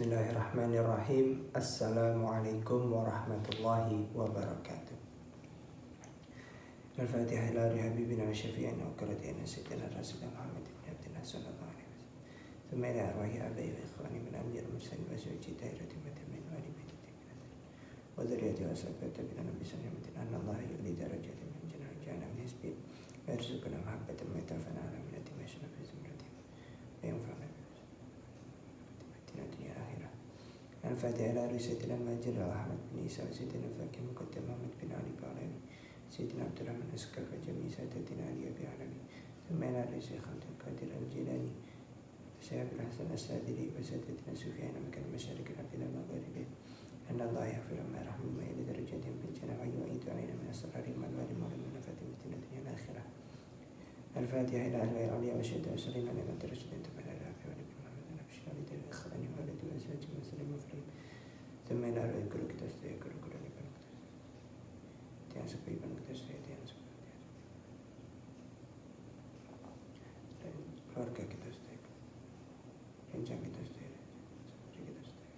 Bismillahirrahmanirrahim. Assalamualaikum warahmatullahi wabarakatuh. Al-Fatihah ila habibina wa syafi'ina wa qaratina sayyidina Rasulullah Muhammad ibn Abdullah sallallahu alaihi wasallam. Thumma ila arwahi abai wa ikhwani min amjad mursalin wa suci dairati matamin wa alibaiti wa dzurriyyati wa sahabati bin nabi sallallahu alaihi wasallam. Allah yu'li darajatin min jannah min hisbi wa yarzuquna mahabbatan wa yatafana ala millati ma yashna fi zumrati wa yanfa'una Al-Fatihah ila Sayyidina Majid Al-Ahmad bin Isa Sayyidina Fakih Muqaddam Muhammad bin Ali Ba'alami Sayyidina Abdurrahman Askar Fajami Sayyidina Ali Abi Alami Thumma ila Syekh Abdul Qadir Al-Jilani Syekh Al-Hasan As-Sadili wa Sayyidina Sufyan Makan Masyariq Al-Abdillah Magharibi Anna Allah yahfir ma rahmu ma ila darajatin bil jannah wa yu'idu alaina min asrari al-malwari wa min nafatin fitnah dunya al-akhirah Al-Fatihah ila al-aliya wa syahadu wa sallim ala man tarashadin tabala al-afi wa nabi Muhammad al-Abshari dari akhlani wa alati wa azwaji wa sallim wa falim Thumma ila arwahi guru kita sedaya guru-guru liban kita tiang sepuh iban kita sedaya tiang sepuh dan keluarga kita sedaya rencang kita sedaya kita sedaya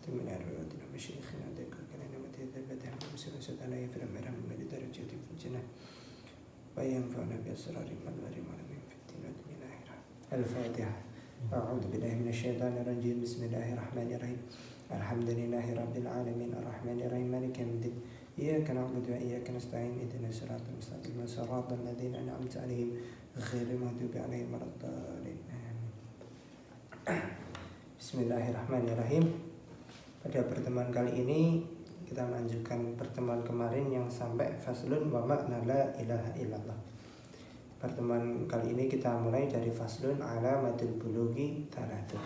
Thumma ila arwahi wadina masyikhina adhika kalana mati dharbatah muslim sadana ya filam merah memilih darajati fil jannah wa yanfa'una bi asrari malwari malamin fitnah dunya al-akhirah Al-Fatihah أعوذ بالله من الشيطان الرجيم بسم الله الرحمن الرحيم الحمد لله رب العالمين الرحمن الرحيم مالك يوم الدين إياك نعبد وإياك نستعين اهدنا الصراط المستقيم صراط الذين أنعمت عليهم غير المغضوب عليهم ولا الضالين Bismillahirrahmanirrahim. Pada pertemuan kali ini kita melanjutkan pertemuan kemarin yang sampai faslun wa makna la ilaha illallah. Pertemuan kali ini kita mulai dari faslun alamatul bulughi thalatha.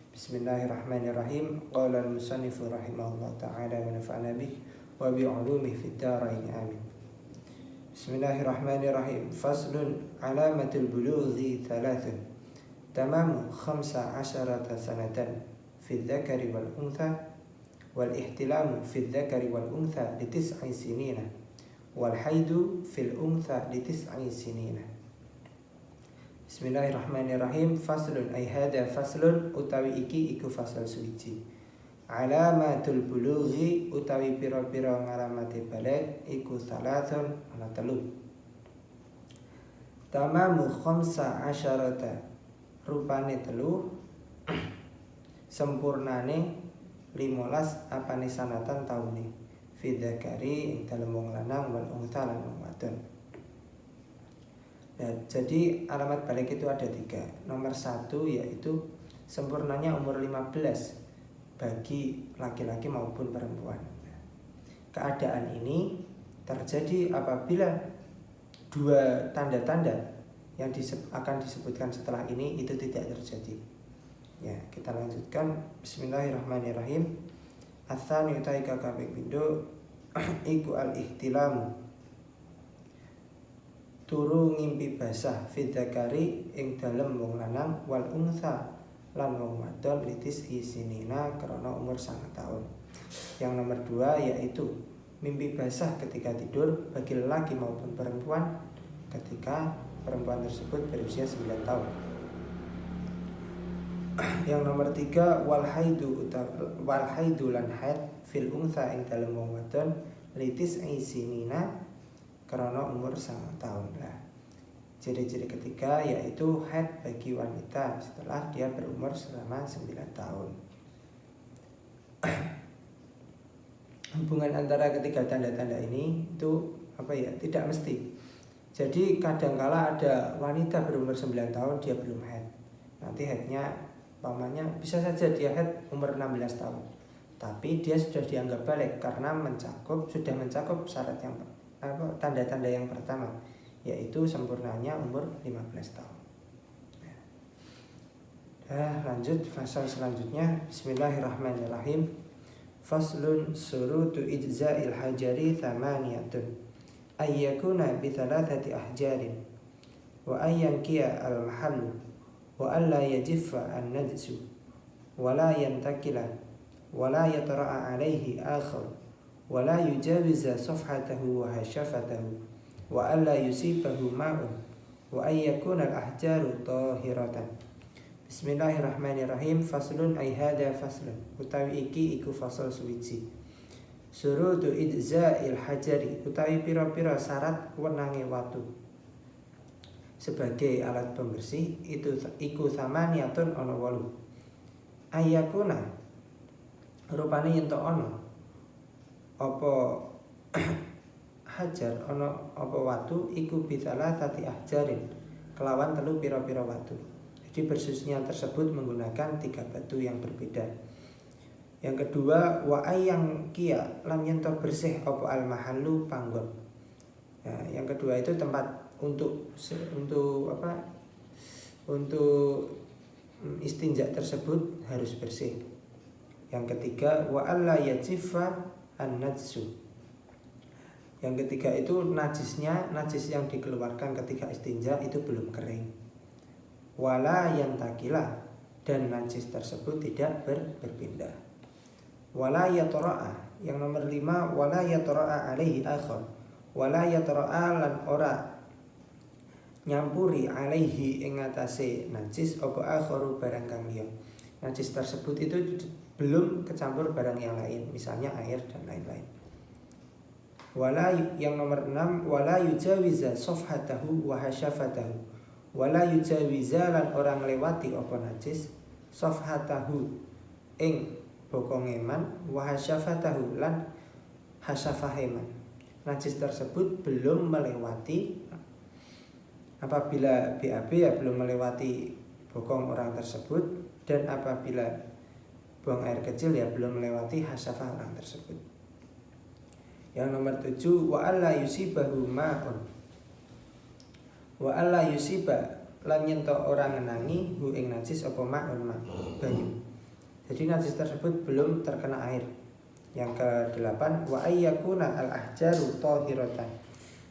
Bismillahirrahmanirrahim. Qala al-musannifu rahimahullah ta'ala wa nafa'ana bih wa bi 'ulumihi fid dharain amin. Bismillahirrahmanirrahim. Faslun alamatul bulughi thalatha. Tamamu 15 sanatan fi dzakari wal untha wal ihtilamu fi dzakari wal untha li 9 sinina. Wal haidu fil untha li 9 sinina. Bismillahirrahmanirrahim. Faslun ay hada faslun utawi iki iku fasal suci. Alamatul bulughi utawi pira-pira ngalamati balik iku salasun ana telu. Tamamu 15 rupane telu sempurnane 15 apane sanatan taune fi dzakari ing dalem wong lanang wal untha lan wong wadon. Nah, jadi alamat balik itu ada 3. Nomor 1 yaitu sempurnanya umur 15 bagi laki-laki maupun perempuan. Keadaan ini terjadi apabila 2 tanda-tanda yang akan disebutkan setelah ini itu tidak terjadi. Ya, kita lanjutkan. Bismillahirrahmanirrahim. Atsani utai kakabing pindho iku al-ihtilamu turu ngimpi basah fi dzakari ing dalem wong lanang wal untha lan wong wadon litis isinina krana umur 9 tahun. Yang nomor 2 yaitu mimpi basah ketika tidur bagi lelaki maupun perempuan ketika perempuan tersebut berusia 9 tahun. Yang nomor 3 wal haidu lan haid fil untha ing dalem wong wadon litis isinina karena umur 9 tahun lah. Ciri-ciri ketiga yaitu haid bagi wanita setelah dia berumur selama 9 tahun. Hubungan antara ketiga tanda-tanda ini itu tidak mesti. Jadi kadangkala ada wanita berumur 9 tahun dia belum haid. Nanti haidnya pamannya bisa saja dia haid umur 16 tahun. Tapi dia sudah dianggap balik karena sudah mencakup syarat yang tanda-tanda yang pertama yaitu sempurnanya umur 15 tahun. Lanjut fasal selanjutnya. Bismillahirrahmanirrahim. Faslun surutu ijza'il hajari thamaniyatun ayyakuna bi 3 ahjarin wa ayyankiya al-mahallu wa alla yajiffa an-najsu wa la yantakila wa la yatra'a alayhi akhar wa la yujawiza safhatahu wa hashafatahu wa alla yusibahu ma'un wa ayyakuna al-ahjaru tahiratan. Bismillahirrahmanirrahim. Faslun ay hada faslun. Utawi iki iku fasal suwiji. Surutu idza'il hajari. Utawi pira-pira syarat wenange watu sebagai alat pembersih itu iku samaniyatun ana 8. Ayakuna rupane yen to ana apa hajar ana apa watu iku bisalah tati ahjarin kelawan telu pira-pira watu. Jadi bersucinya tersebut menggunakan 3 batu yang berbeda. Yang kedua wa ayang kia lan yen to bersih apa al mahallu panggon. Nah, yang kedua itu tempat untuk apa? Untuk istinja tersebut harus bersih. Yang ketiga wa alla yajifa an-najsu. Yang ketiga itu najis yang dikeluarkan ketika istinja itu belum kering. Wala yantakila dan najis tersebut tidak berpindah. Wala yatara'a. Yang nomor 5 wala yatara'a alaihi akhar. Wala yatara'a lan ora nyampuri alaihi ing atase najis apa akharu barang kang liya. Najis tersebut itu belum kecampur barang yang lain, misalnya air dan lain-lain. Wala yang nomor 6 wala yujawiza safhatahu wa hasyafatahu. Wala yujawiza lan orang nglewati apa najis safhatahu ing bokongeman wa hasyafatahu lan hasyafaheman. Najis tersebut belum melewati apabila BAB ya belum melewati bokong orang tersebut, dan apabila buang air kecil ya belum melewati hasyafah orang tersebut. Yang nomor 7 wa alla yusibahu ma'un. Wa alla yusiba lan yen to ora ngenangi hu ing najis apa ma'un ma banyu. Jadi najis tersebut belum terkena air. Yang ke-8 wa ayyakuna al-ahjaru tahiratan.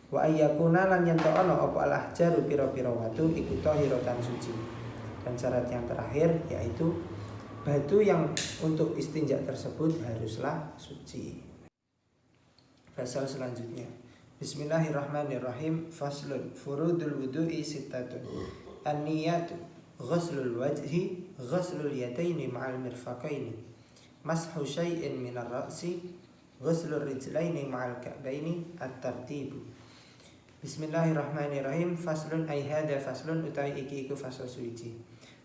Wa ayyakuna lan yen to ana apa al-ahjaru pira-pira watu iku tahiratan suci. Dan syarat yang terakhir yaitu batu yang untuk istinja tersebut haruslah suci. Fasal selanjutnya. Bismillahirrahmanirrahim. Faslun furudul wudu'i sittatun. An-niyatu ghuslul wajhi, ghuslul yadaini ma'al mirfaqaini, mashu syai'in minar ra'si, ghuslul rijlaini ma'al ka'baini, at-tartibu. Bismillahirrahmanirrahim. Faslun ay hada faslun utawi iki iku fasal suci.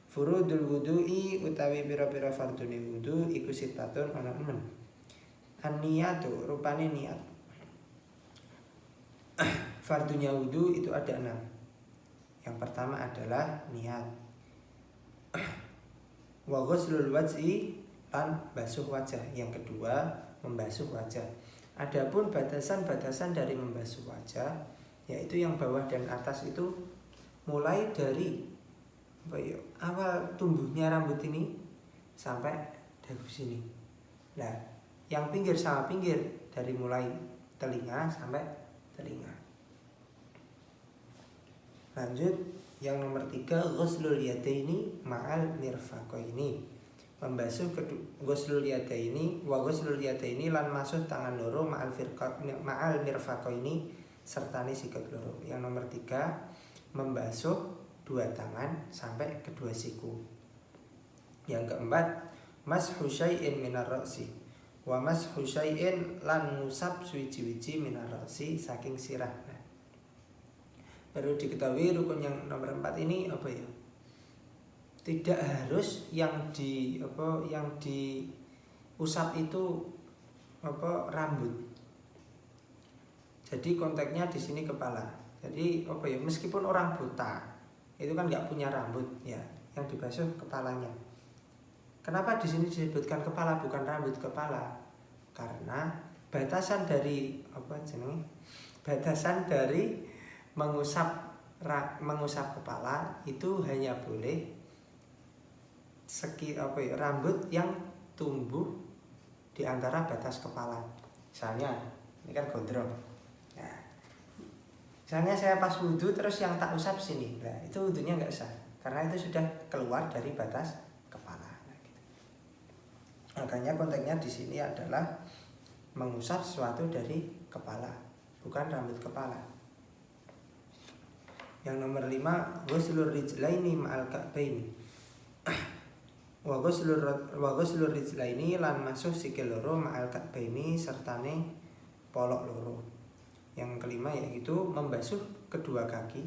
Furudul wudu'i utawi pira-pira fardune wudu iku sittatun ana 6. An-niyatu rupane niat. Fardunya wudu itu ada 6. Yang pertama adalah niat. Wa ghuslul wajhi lan basuh wajah. Yang kedua membasuh wajah. Adapun batasan-batasan dari membasuh wajah yaitu yang bawah dan atas itu mulai dari awal tumbuhnya rambut ini sampai dagu sini. Nah, yang pinggir sama pinggir dari mulai telinga sampai telinga. Lanjut yang nomor 3 ghuslul yadaini ma'al mirfaqaini. Membasuh ghuslul yadaini wa ghuslul yadaini lan masuh tangan loro ma'al mirfaqaini sertane sikut loro. Yang nomor 3 membasuh 2 tangan sampai kedua siku. Yang keempat mashu syai'in minar ra'si wa mashu syai'in lan ngusap suwiji-wiji minar ra'si saking sirah. Perlu diketahui rukun yang nomor 4 ini apa ya? Tidak harus yang diusap itu rambut. Jadi konteksnya di sini kepala. Jadi meskipun orang buta itu kan nggak punya rambut ya, yang dibasuh kepalanya. Kenapa di sini disebutkan kepala bukan rambut kepala? Karena batasan dari mengusap kepala itu hanya boleh rambut yang tumbuh di antara batas kepala. Misalnya ini kan gondrong. Nah, misalnya saya pas wudhu terus yang tak usap sini, nah itu wudhunya nggak sah karena itu sudah keluar dari batas kepala. Nah, gitu. Makanya konteksnya di sini adalah mengusap sesuatu dari kepala, bukan rambut kepala. Yang nomor 5 ghuslur rijlaini ma'al ka'baini. Wa ghuslur rijlaini lan masuh sikil loro ma'al ka'baini sertane polok loro. Yang kelima yaitu membasuh kedua kaki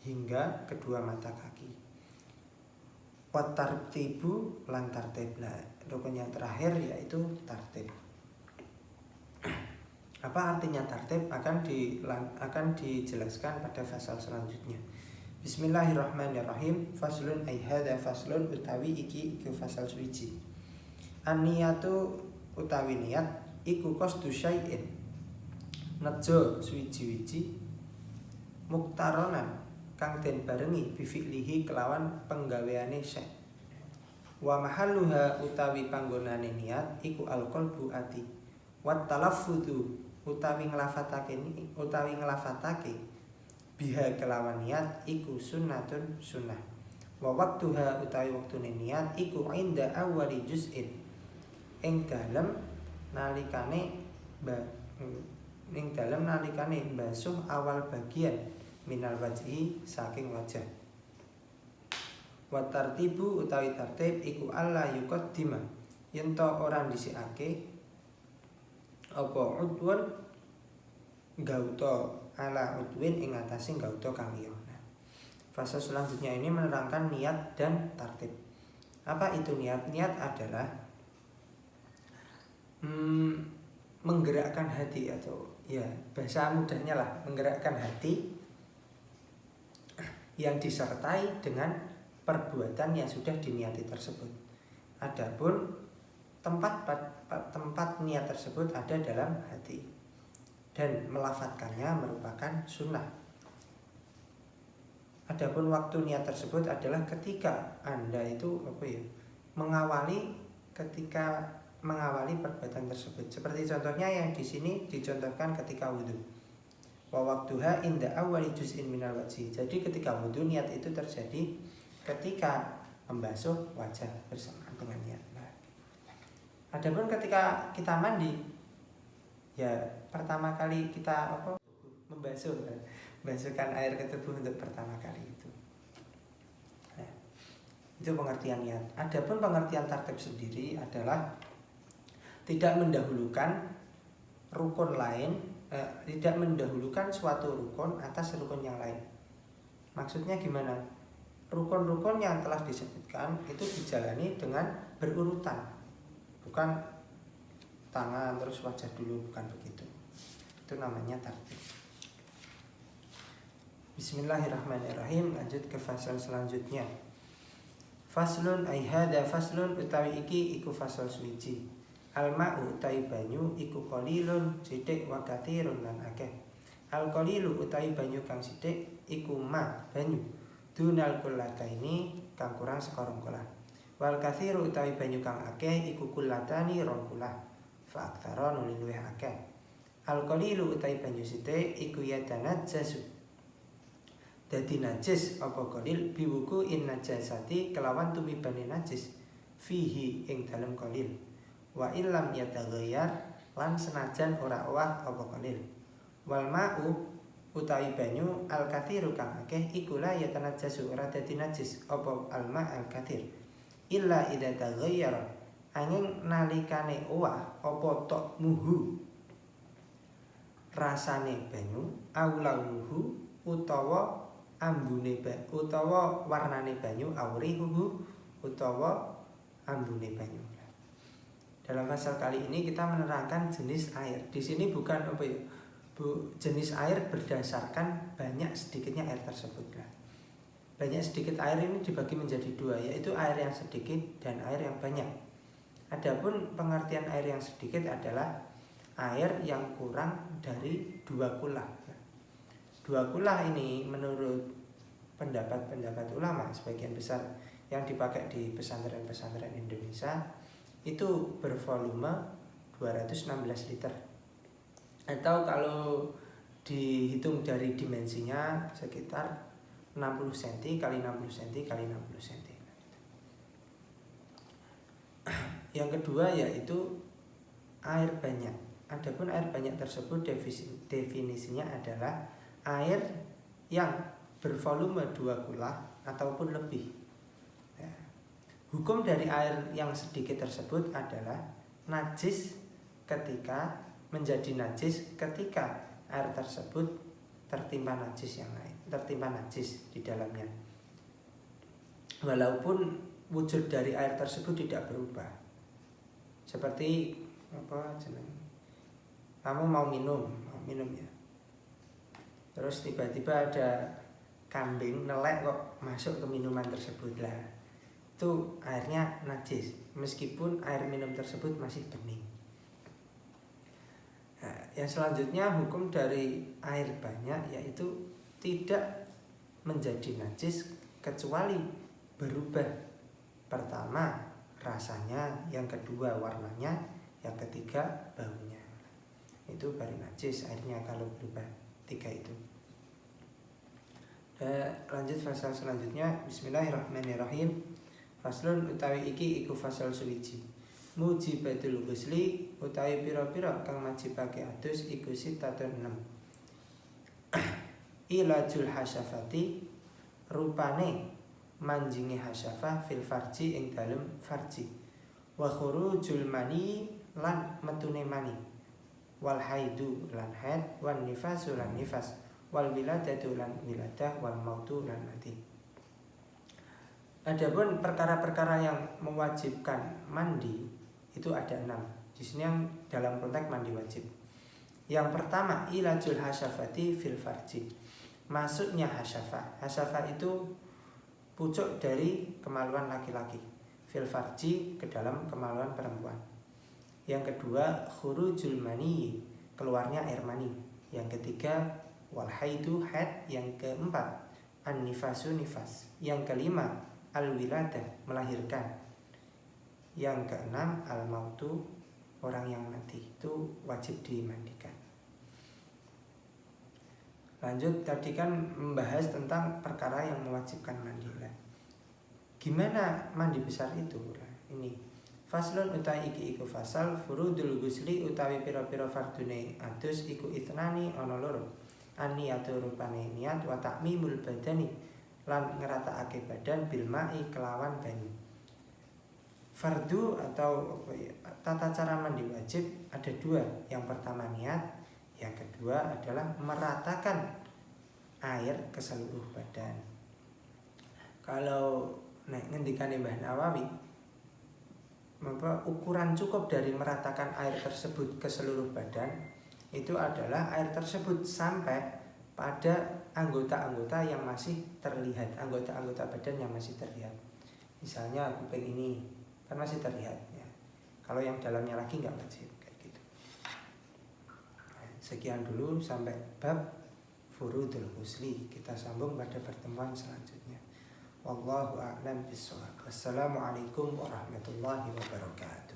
hingga kedua mata kaki. Wa tartibu lan tartib. Rukun yang terakhir yaitu tartib. Apa artinya tartib akan dijelaskan pada fasal selanjutnya. Bismillahirrahmanirrahim. Faslun ay hadza faslun utawi iki fasal suci. An-niyatu utawi niat iku qasdu syai'in. Nejo suwiji-wiji muktaronan kang den barengi bi fi'lihi kelawan penggaweane syai'. Wa mahalluha utawi panggonane niat iku al-qalbu ati. Wat talaffudzu utawi nglafatake biha kelawan niat iku sunnatun sunnah. Wa waqtuha utawi waktune niat iku inda awwali juz'in ing dalem nalikane basuh awal bagian minal wajhi saking wajah. Wa tartibu utawi tartib iku alla yuqaddima yen to ora dhisikake apa udwan gauta ala udwin ing atase gauta kang liya. Fase selanjutnya ini menerangkan niat dan tartib. Apa itu niat? Niat adalah menggerakkan hati, atau ya bahasa mudahnya lah, menggerakkan hati yang disertai dengan perbuatan yang sudah diniati tersebut. Adapun tempat niat tersebut ada dalam hati dan melafatkannya merupakan sunnah. Adapun waktu niat tersebut adalah ketika Anda itu mengawali perbuatan tersebut. Seperti contohnya yang di sini dicontohkan ketika wudu. Wa waqtuha inda awwali juz'in minal wajhi. Jadi ketika wudu niat itu terjadi ketika membasuh wajah bersamaan dengan niat. Adapun ketika kita mandi, ya pertama kali kita membasuhkan air ke tubuh untuk pertama kali itu. Nah, itu pengertian niat. Adapun pengertian tartib sendiri adalah tidak mendahulukan rukun lain, tidak mendahulukan suatu rukun atas rukun yang lain. Maksudnya gimana? Rukun-rukun yang telah disebutkan itu dijalani dengan berurutan. Bukan tangan terus wajah dulu, bukan begitu. Itu namanya tartib. Bismillahirrahmanirrahim. Lanjut ke fasal selanjutnya. Faslun ay hadza faslun utawi iki iku fasal suci. Al-ma'u utawi banyu iku qalilun sithik wa katsirun lan akeh. Al-qalilu utawi banyu kang sithik iku banyu dunal kullataini kang kurang sekorong kulah. Wal katsiru utawi banyu kang akeh iku kullatani rong kulah. Fa aktsara luwih akeh. Al-qalilu utawi banyu sithik iku yatanajjasu. Dadi najis apa qalil biwuku in najasati kelawan tumibane najis fihi ing dalem qalil. Wa illam yataghayyar lan senajan ora owah apa qalil. Wal ma'u utawi banyu al katsiru kang akeh iku la yatanajjasu ora dadi najis apa al ma' al katsir. Illa idza taghayyara angin nalikane owah apa tok muhu rasane banyu aulauhu utawa ambune utawa warnane banyu aurihu utawa ambune banyu. Dalam pasal kali ini kita menerangkan jenis air. Di sini bukan jenis air berdasarkan banyak sedikitnya air tersebut. Banyak sedikit air ini dibagi menjadi dua, yaitu air yang sedikit dan air yang banyak. Adapun pengertian air yang sedikit adalah air yang kurang dari 2 kulah. 2 kulah ini menurut pendapat ulama sebagian besar yang dipakai di pesantren-pesantren Indonesia itu bervolume 216 liter. Atau kalau dihitung dari dimensinya sekitar 60 cm kali 60 cm kali 60 cm. Yang kedua yaitu air banyak. Adapun air banyak tersebut definisinya adalah air yang bervolume 2 kulah ataupun lebih. Hukum dari air yang sedikit tersebut adalah najis ketika menjadi najis ketika air tersebut tertimpa najis yang lain, tertimpa najis di dalamnya. Walaupun wujud dari air tersebut tidak berubah. Seperti kamu mau minum ya. Terus tiba-tiba ada kambing nelek kok masuk ke minuman tersebut lah. Itu airnya najis meskipun air minum tersebut masih bening. Nah, yang selanjutnya hukum dari air banyak yaitu tidak menjadi najis kecuali berubah. Pertama rasanya, yang kedua warnanya, yang ketiga baunya. Itu baru najis airnya kalau berubah tiga itu. Lanjut fasal selanjutnya. Bismillahirrahmanirrahim. Faslun utawi iki iku fasal suwiji. Mujibatul ghusli utawi pira-pira kang majibake adus iku sitatun 6. Ilajul hasyafati rupane manjingi hasyafah fil farji ing dalem farji. Wa khurujul mani lan metune mani. Wal haidu lan haid, wan nifasu lan nifas, wal wiladatu lan wiladah, wal mautu lan mati. Adapun perkara-perkara yang mewajibkan mandi itu ada 6. Di sini yang dalam konteks mandi wajib. Yang pertama ilajul hasyafati fil farji. Masuknya hasyafah. Hasyafah itu pucuk dari kemaluan laki-laki. Fil farji ke dalam kemaluan perempuan. Yang kedua khurujul mani, keluarnya air mani. Yang ketiga wal haidu haid. Yang keempat an nifasu nifas. Yang kelima al wiladah, melahirkan. Yang keenam al mautu, orang yang mati itu wajib dimandikan. Lanjut, tadi kan membahas tentang perkara yang mewajibkan mandi. Gimana mandi besar itu? Ini faslun utawi iki iku fasal furudul ghusli utawi pira-pira fardune adus iku itnani ana loro. Aniyatu rupane niat wa ta'mimul badani lan ngeratakake badan bil ma'i kelawan banyu. Fardu atau tata cara mandi wajib ada 2. Yang pertama niat, yang kedua adalah meratakan air ke seluruh badan. Kalau ngendikane Mbah Nawawi, ukuran cukup dari meratakan air tersebut ke seluruh badan itu adalah air tersebut sampai pada anggota-anggota yang masih terlihat, anggota-anggota badan yang masih terlihat. Misalnya kuping ini kan masih terlihat ya. Kalau yang dalamnya lagi nggak wajib kayak gitu. Sekian dulu sampai bab furudul ghusli. Kita sambung pada pertemuan selanjutnya. Wallahu a'lam bishawab. Wassalamualaikum warahmatullahi wabarakatuh.